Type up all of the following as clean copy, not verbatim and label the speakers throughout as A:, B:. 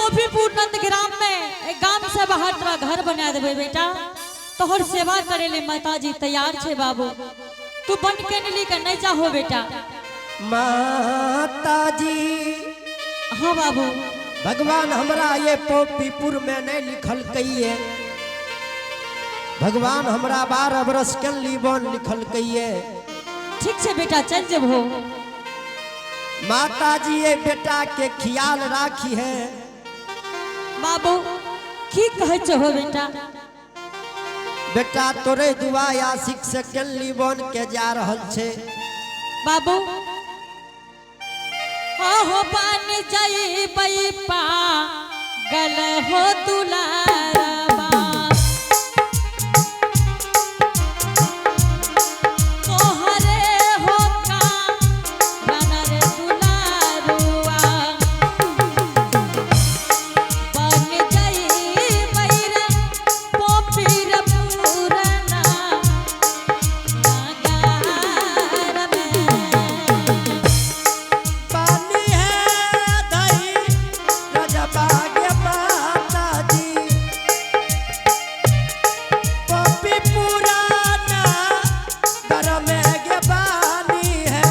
A: पोपीपुर नंदग्राम में एक गांव से बाहर तोरा घर बना देबे बेटा। तोहर सेवा करे ले माताजी तैयार छे बाबू। तू बन के निली के नहीं जाहो बेटा।
B: माताजी
A: हाँ बाबू।
B: भगवान हमरा ये पोपीपुर में नहीं लिखल कहिए। भगवान हमरा 12 बरस के लीबन लिखल कहिए।
A: ठीक छे बेटा चल जबो।
B: माताजी ये बेटा के ख्याल राखी है।
A: बाबू की कहे हो बेटा?
B: बेटा तोरे दुआ आशिक से केली बन के जा रहल छे।
A: बाबू हो बन जाई पा गल हो दुलारबा। तोहरे हो का बनर दुलारुआ। बन जाई बैरा पोपीर पुरना नगार में।
B: पानी है दही रजबा के माताजी। पोपीपुरा ना घर में के पानी है।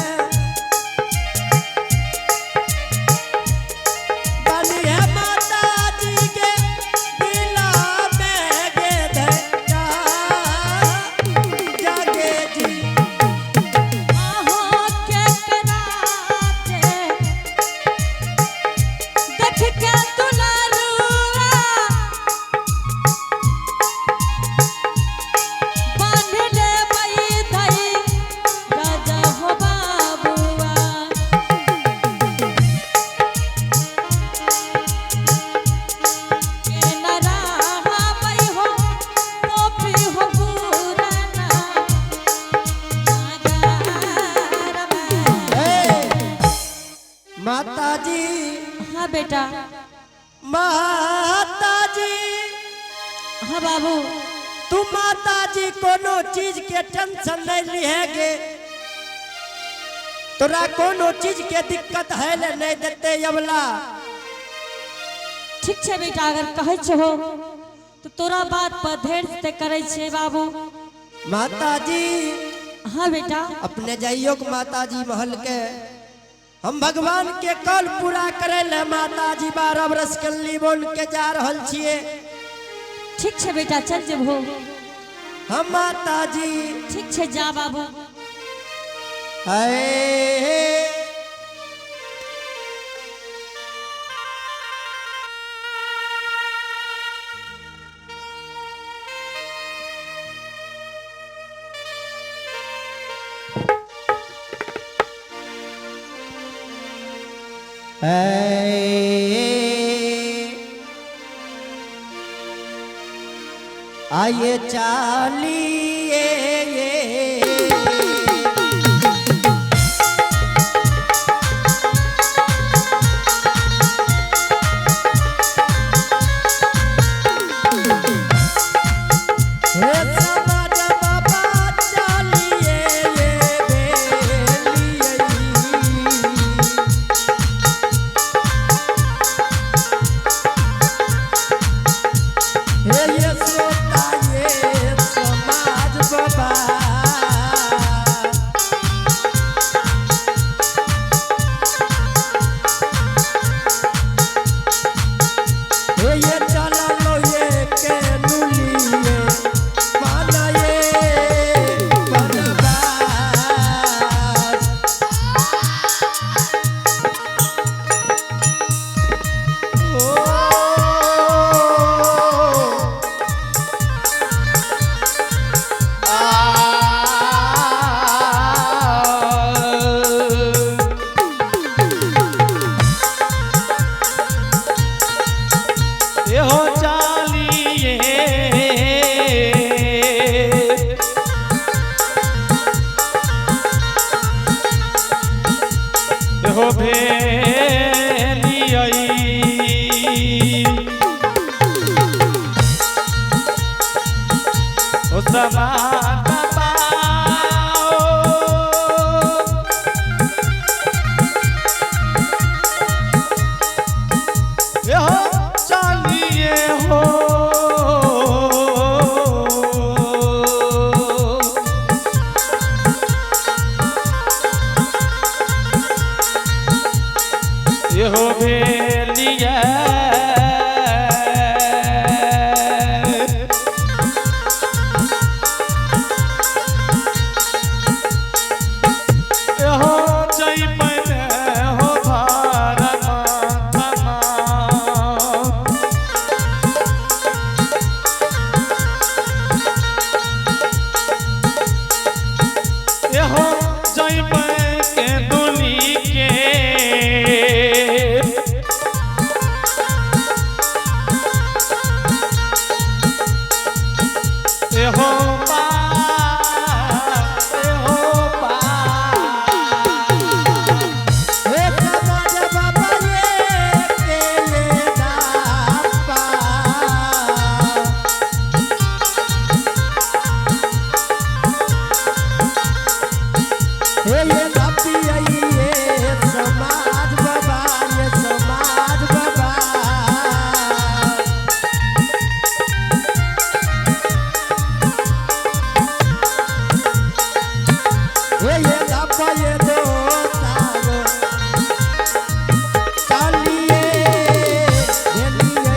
B: पानी है माताजी के दिला में के धक्का जागे जी।
A: आहो के कराते देख के दुलारुआ। बांध ले बई धई राजा हो बाबुआ। के न रहा बई हो पोपी हो पुराना नगार में।
B: माताजी
A: हाँ बेटा।
B: माताजी
A: हाँ बाबू।
B: तू माताजी कोनो चीज के टेंशन नहीं लिहेगे। तोरा कोनो चीज के दिक्कत है ले नहीं देते अबला।
A: ठीक छे बेटा अगर कहे हो तो तोरा बात पर ढेर से करे छे बाबू।
B: माताजी
A: हाँ बेटा।
B: अपने जाइयो के माताजी महल के हम भगवान के कल पूरा करे ले माताजी 12 बरस के लीबन के जा रहल छिए।
A: ठीक छे बेटा चल जबो।
B: हम माताजी
A: ठीक छे जा बाबू।
B: हाय आइए चालिए समाज बाबा चालिए बेलिए। ये श्रोता ये समाज बाबा। ये चला लो ये के नुलिए माना ये बनबाज।
C: हो चालिए हो भेलियई हो समान बाबाओ। हो एहो जय बने हो भारत माता एहो जय के दुनी के एहो पा एहो पा
B: हे समाज बाबा ये केले दापा हे ये दापी आई ये समाज बाबा ये समाज बाबा ये दापा ये दो तारो चालिए भेलिए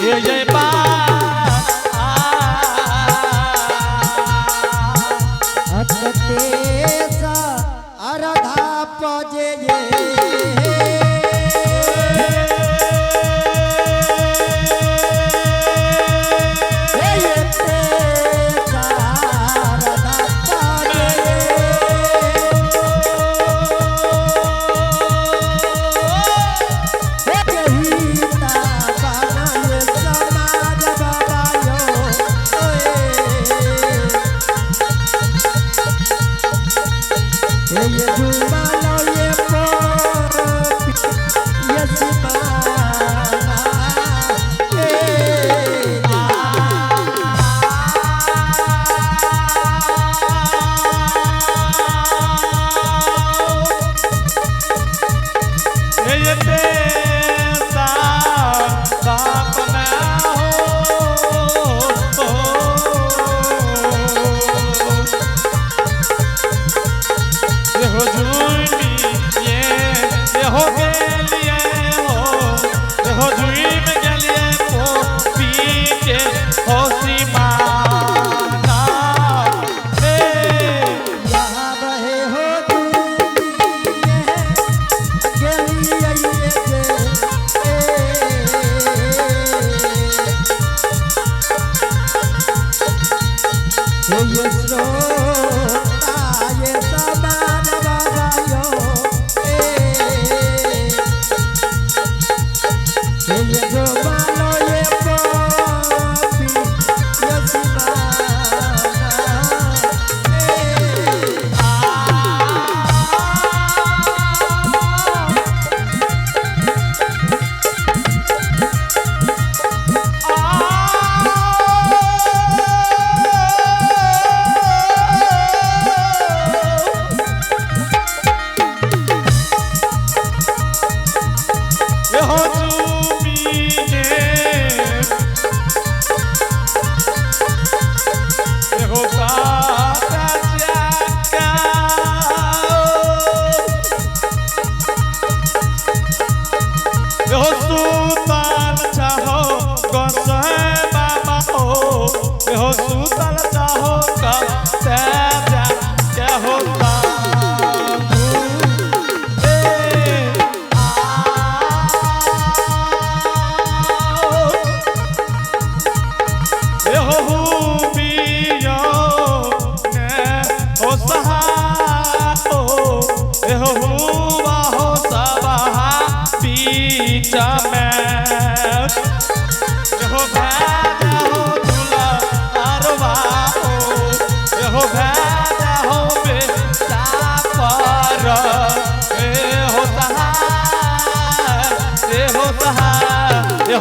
C: जय बा
B: अततेसा अरधा पजे ये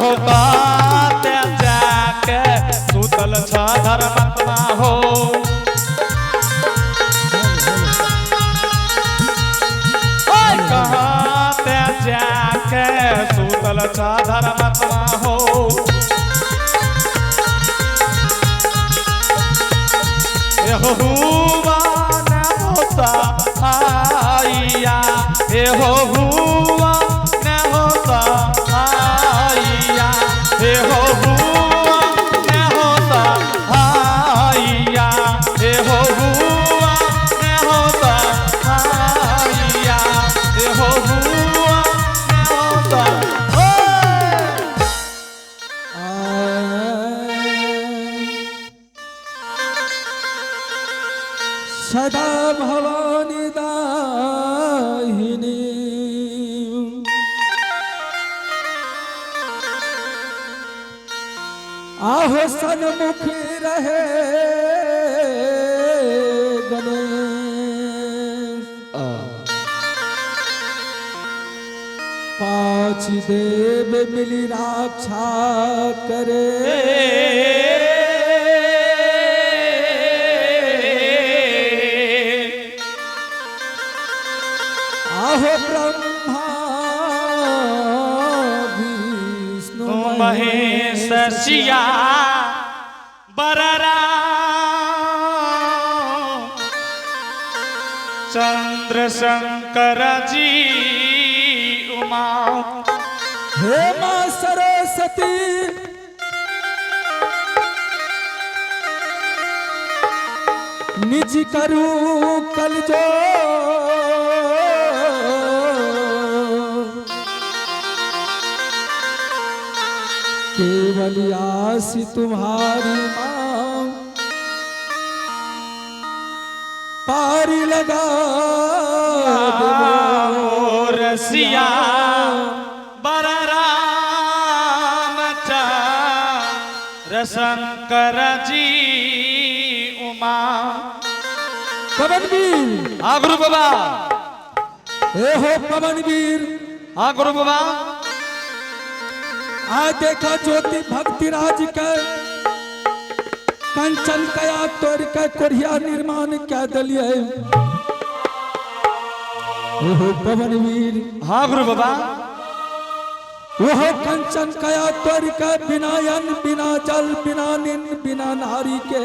C: हो कहते जाके सुतल छ धर्मात्मा हो कहते जाके सुतल छ धर्मात्मा हो एहो हुआ न होता आइया एहो हुआ न होता आइया एहो हुआ न होता आइया एहो हुआ न होता आइया एहो हुआ न होता
D: सदा भवानी दाहिनी आहो सन्मुख रहे गणेश पाँच देव मिली रक्षा करे आहो ब्रह्मा विष्णु
C: महेश सिया बररा चंद्र शंकर जी उमा
D: हे मां सरस्वती निज करू कल जो केवल आस तुम्हारी मां पारी लगा
C: रसिया बलराम चंद्र शंकर जी उमा
D: पवन वीर
C: हाँ गुरु बाबा
D: हे हो पवन वीर
C: हाँ गुरु बाबा
D: आज देखा ज्योति भक्ति राज के कंचन कया तोड़ के कोढ़िया निर्माण क्या दलिए ओहो पवन वीर
C: हाँ गुरु बाबा
D: वह कंचन कया तोड़ के बिना अन्न बिना जल बिना निन्न बिना नारी के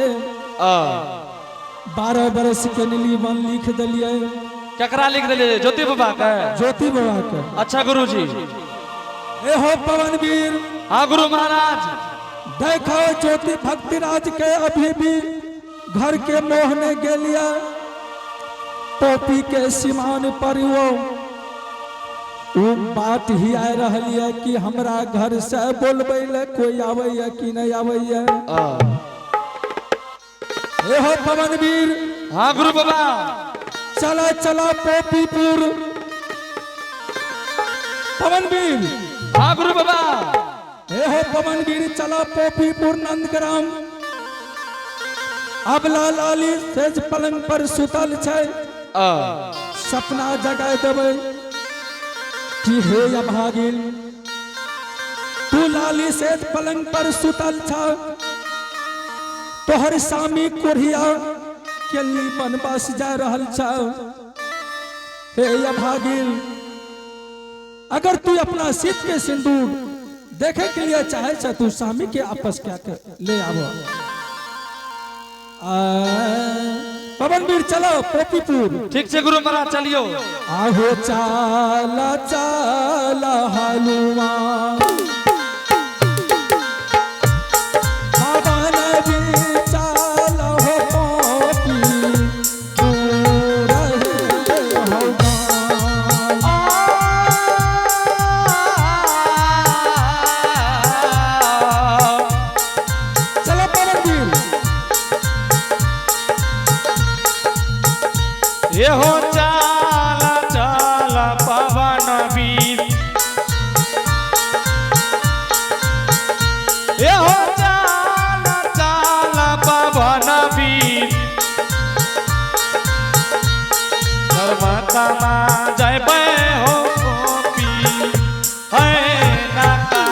D: 12 बरस के नीली वन लिख दलिए
C: केकरा लिख दिले ज्योति बाबा का
D: ज्योति बाबा के
C: अच्छा गुरु जी
D: हे हो पवन वीर
C: हाँ गुरु महाराज
D: देखो ज्योति भक्ति राज के अभी भी घर के मोहने गेलिया टोपी के सीमान पर वो बात ही आ रही है कि हमरा घर से बोलबे ले कोई आवे कि नहीं आवे हे हो पवन वीर
C: हाँ गुरु बाबा
D: चला चला पोपीपुर पवन वीर
C: हाँ गुरु बाबा
D: हे हो पवन वीर चला पोपीपुर नंदग्राम अबला लाली सेज पलंग पर सुतल छै सपना जगाए देबै कि हे अभागिन तू लाली सेज पलंग पर सुतल छ तोहर सामी कोढ़िया केली बनवास जा रहल छ हे अभागिन अगर तू अपना सिद्ध के सिंदूर देखे के लिए चाहे छ तू स्वामी के आपस क्या कर ले आवो पवन वीर चलो पोपीपुर
C: ठीक से गुरु महाराज चलियो
D: आहो चाला चाला हलुआ बाबा नबी चाला हो पोपीपुर हो चलो पवन वीर
C: ये हो चाला चाला पवन वीर ये हो चाला चाला पवन वीर धर्मतमा जय हो गोपी है नाता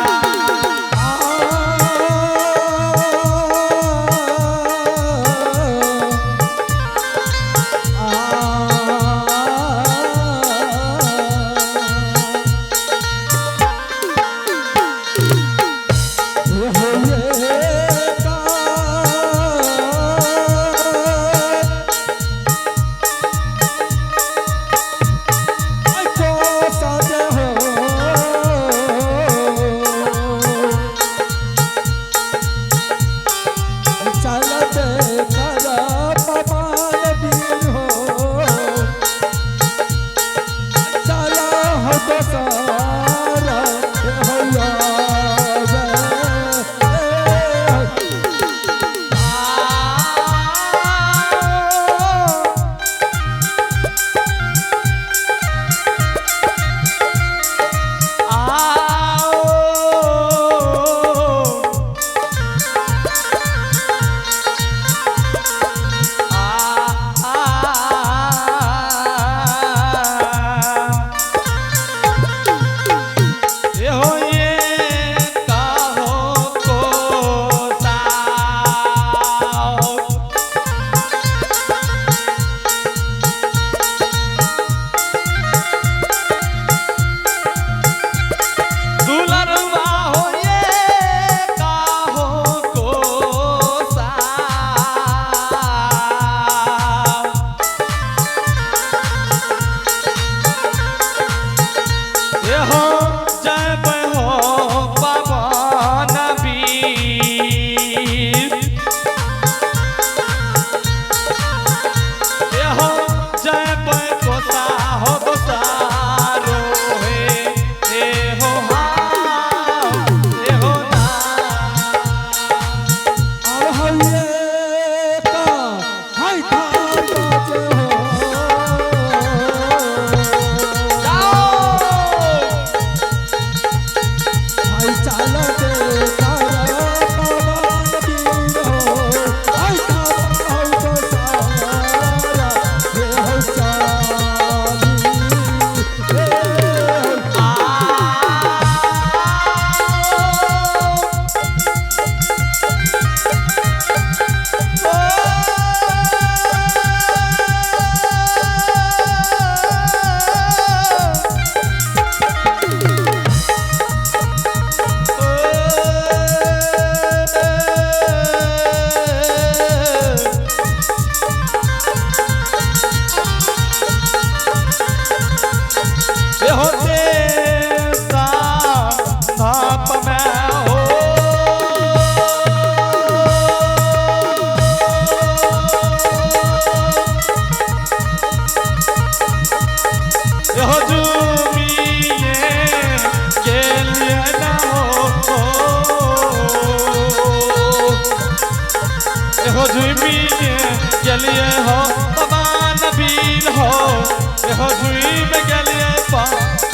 C: हो झुई में गेलिए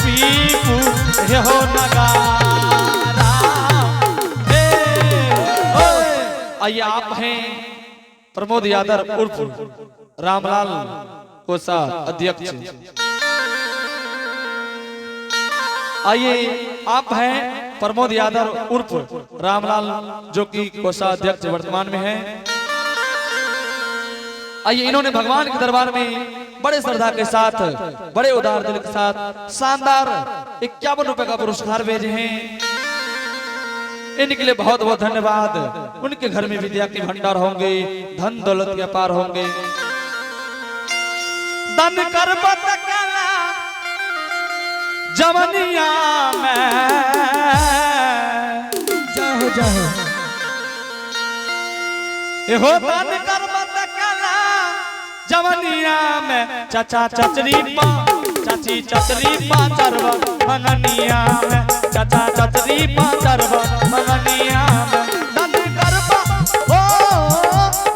C: पीपू हे हो नगारा हे ओए। आइए आप हैं प्रमोद यादव उर्फ रामलाल कोसा अध्यक्ष। आइए आप हैं प्रमोद यादव उर्फ रामलाल जो कि कोषाध्यक्ष वर्तमान में है। आइए इन्होंने भगवान के दरबार में बड़े श्रद्धा के साथ बड़े उदार दिल के साथ शानदार 51 रुपए का पुरस्कार भेजे हैं। इनके लिए बहुत बहुत धन्यवाद। उनके घर में विद्या के भंडार होंगे, धन दौलत के अपार होंगे। धन कर बतकला जवनिया में
D: जाओ जाओ
C: हो दान कर बतकला जवनिया में चाचा चचरी पा चाची चचरी पा चरवा मननिया में चाचा चचरी पा चरवा मननिया में दान कर बा ओ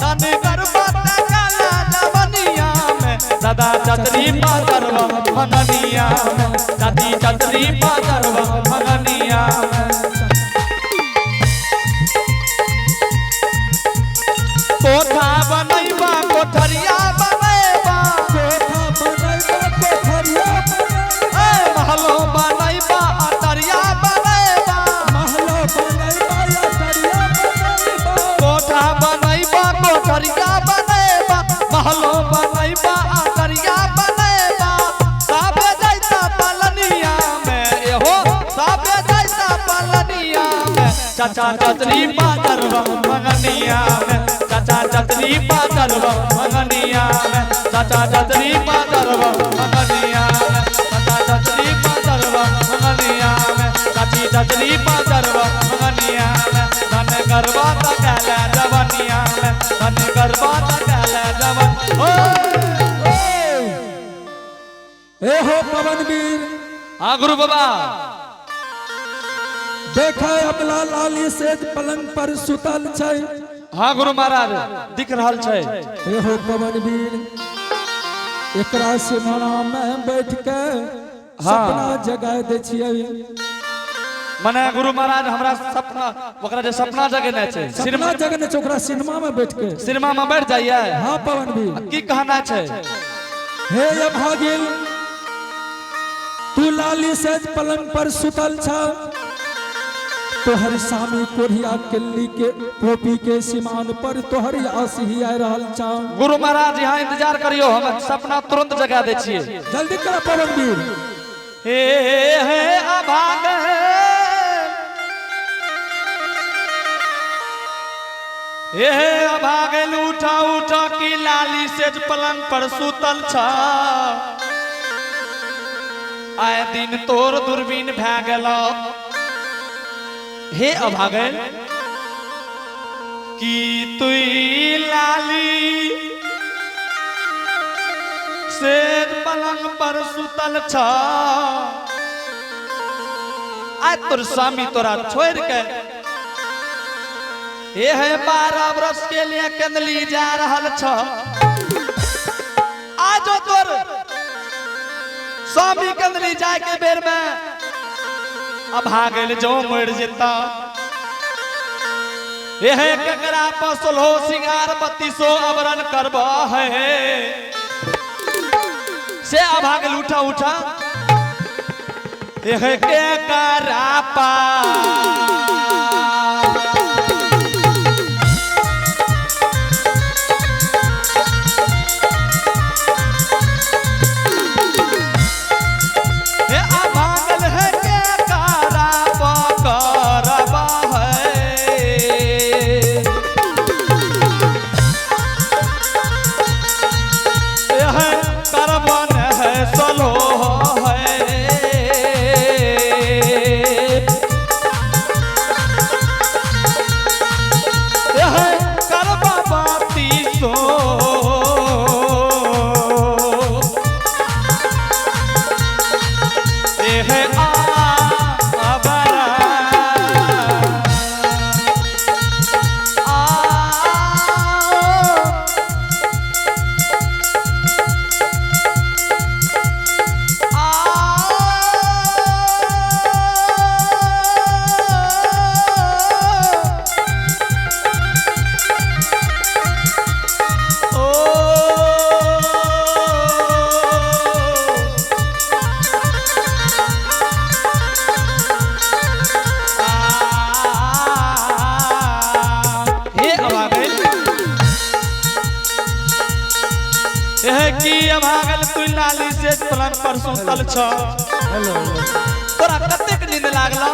C: दान कर बतकला जवनिया में सदा चचरी पा चरवा मननिया में चाची चचरी पा चरवा मननिया में। कोठा बनैबा कोठरिया बनैबा महलो बनैबा अतरिया बनैबा कोठा बनैबा कोठरिया बनैबा महलो बनैबा अतरिया बनैबा साबे जैसा पलनिया में एहो साबे जैसा पलनिया में चाचा चचरी पातरवा मंगनिया में चाचा चतरी पातरवा मंगनिया में चाचा चतरी पातरवा मंगनिया में चाचा चतरी पातरवा मंगनिया में चाची चतरी पातरवा मंगनिया में धन करवा तकले जवनिया में धन करवा तकले जवन
D: ए हो पवनवीर।
C: हाँ गुरु बाबा
D: देखा अबला लाली सेज पलंग पर सुतल छै।
C: हाँ गुरु महाराज दिख रहल छै।
D: ए हो पवनवीर एकरा सिमरा में बैठ के सपना जगाए दे छियै।
C: मने गुरु महाराज हमरा सपना ओकरा जे सपना जगेने छै
D: सपना जगने छै ओकरा सिनेमा में बैठ के
C: सिनेमा में बैठ जाइए।
D: हाँ पवनवीर
C: की कहना छै।
D: हे अभागिल तू लाली सेज पलंग पर सुतल छ तोहर स्वामी कोरिया किल्ली के पोपी के सीमान पर तोहर आस ही आ रहल छ।
C: गुरु महाराज यहाँ इंतजार करियो हम सपना तुरंत जगा दे छिए।
D: जल्दी कर पवनवीर।
C: हे अभाग हे अभागल उठा उठा की लाली सेज पलंग पर सुतल छ। आए दिन तोर दूरबीन भए गेलो। हे अभागल की तुई लाली सेज पलंग पर सुतल छ। आज तोर स्वामी तोरा छोड़ के ये है 12 वर्ष के लिए कंदली जा रहल छ। आज तोर स्वामी कंदली जाए के बेर में अभागल जो मर जेता। यह ककरा पसल हो सिंगार 3200 अवरण करबा है से अभागल उठा उठा यह के करापा यह की अभागल तू लाली से पलंग पर सुतल छ तोरा कतेक नींद लागला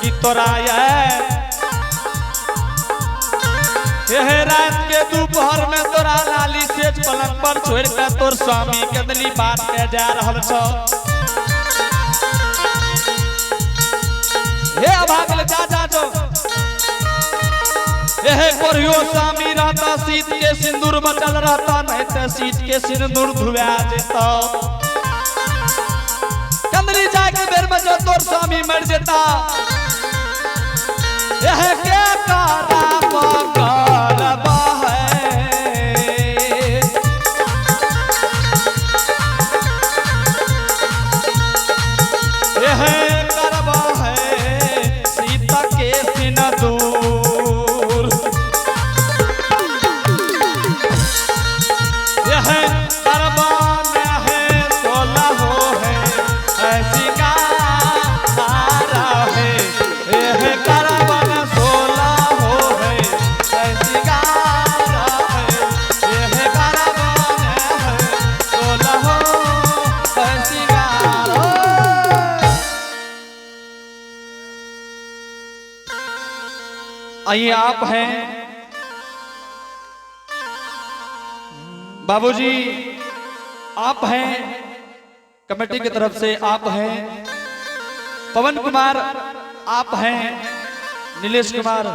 C: कि तोरा यह रात के दोपहर में तोरा लाली से पलंग पर छोड़ के तोर स्वामी के दली बात के जा रहल छ हे अभागल जा जा जो यह कोरियो स्वामी रहता सीत के सिंदूर बचल रहता नहीं तो सीत के सिंदूर धुआ देता कंदली जाके बेर में जो तोर स्वामी मर देता यह क्या कारा पकड़बा है यह करबा है सीता के सिंदूर यह करबा में है सोला हो है ऐसी का हारा है यह करबा में सोला हो है ऐसी का हारा है यह करबा में है सोला हो ऐसी का हारा आइए आप हैं बाबूजी आप हैं कमेटी की तरफ से आप हैं पवन कुमार आप हैं नीलेश कुमार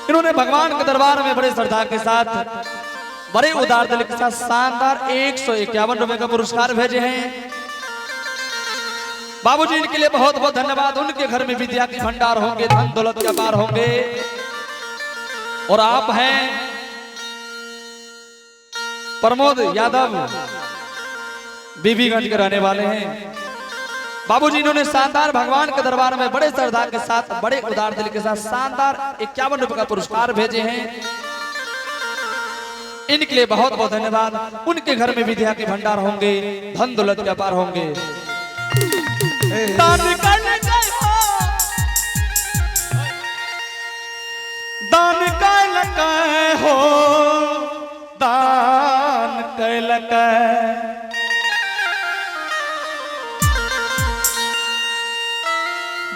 C: इन्होंने भगवान के दरबार में बड़े श्रद्धा के साथ बड़े उदार दिल के साथ शानदार 151 रुपए का पुरस्कार भेजे हैं बाबूजी इनके लिए बहुत बहुत धन्यवाद उनके घर में विद्या के भंडार होंगे धन दौलत के अपार होंगे और आप हैं प्रमोद यादव बीबीगंज के रहने वाले हैं बाबूजी इन्होंने शानदार भगवान के दरबार में बड़े श्रद्धा के साथ बड़े उदार दिल के साथ शानदार 51 रुपए का पुरस्कार भेजे हैं इनके लिए बहुत बहुत धन्यवाद उनके घर में विद्या के भंडार होंगे धन दौलत के अपार होंगे दान कैल हो दान कैल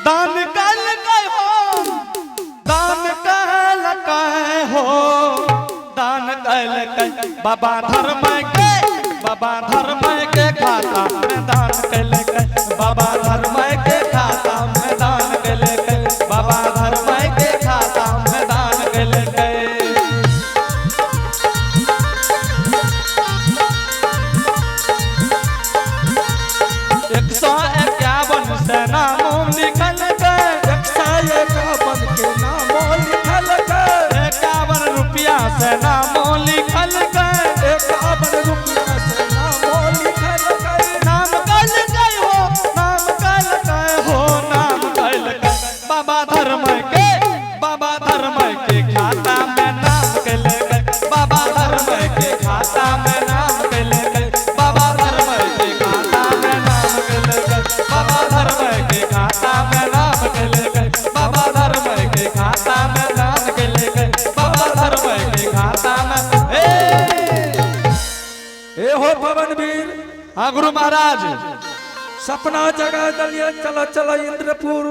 C: दान कैल हो दान कैल हो दान कैल बाबा धर्म के खाता में दान कैल बाबा धर्म के खाता में दान कैल बाबा धर्म के खाता में दान कैल 151 से नामों लिखल गए 151 के नामों लिखल गए 51 रुपया से नामों लिखल गए 51 रुपया से नामों लिखल गए नाम कल गए हो नाम कल गए हो नाम कल गए बाबा धर्म के खाता में नाम कल गए बाबा धर्म के खाता में नाम कल गए बाबा धर्म के खाता में नाम कल गए बाबा धर्म के खाता में नाम कल गए बाबा धर्म के खाता में नाम कल गए बाबा धर्म के खाता में
D: ए हो पवन वीर
C: हाँ गुरु महाराज
D: सपना जगह दलिया चला चला इंद्रपुर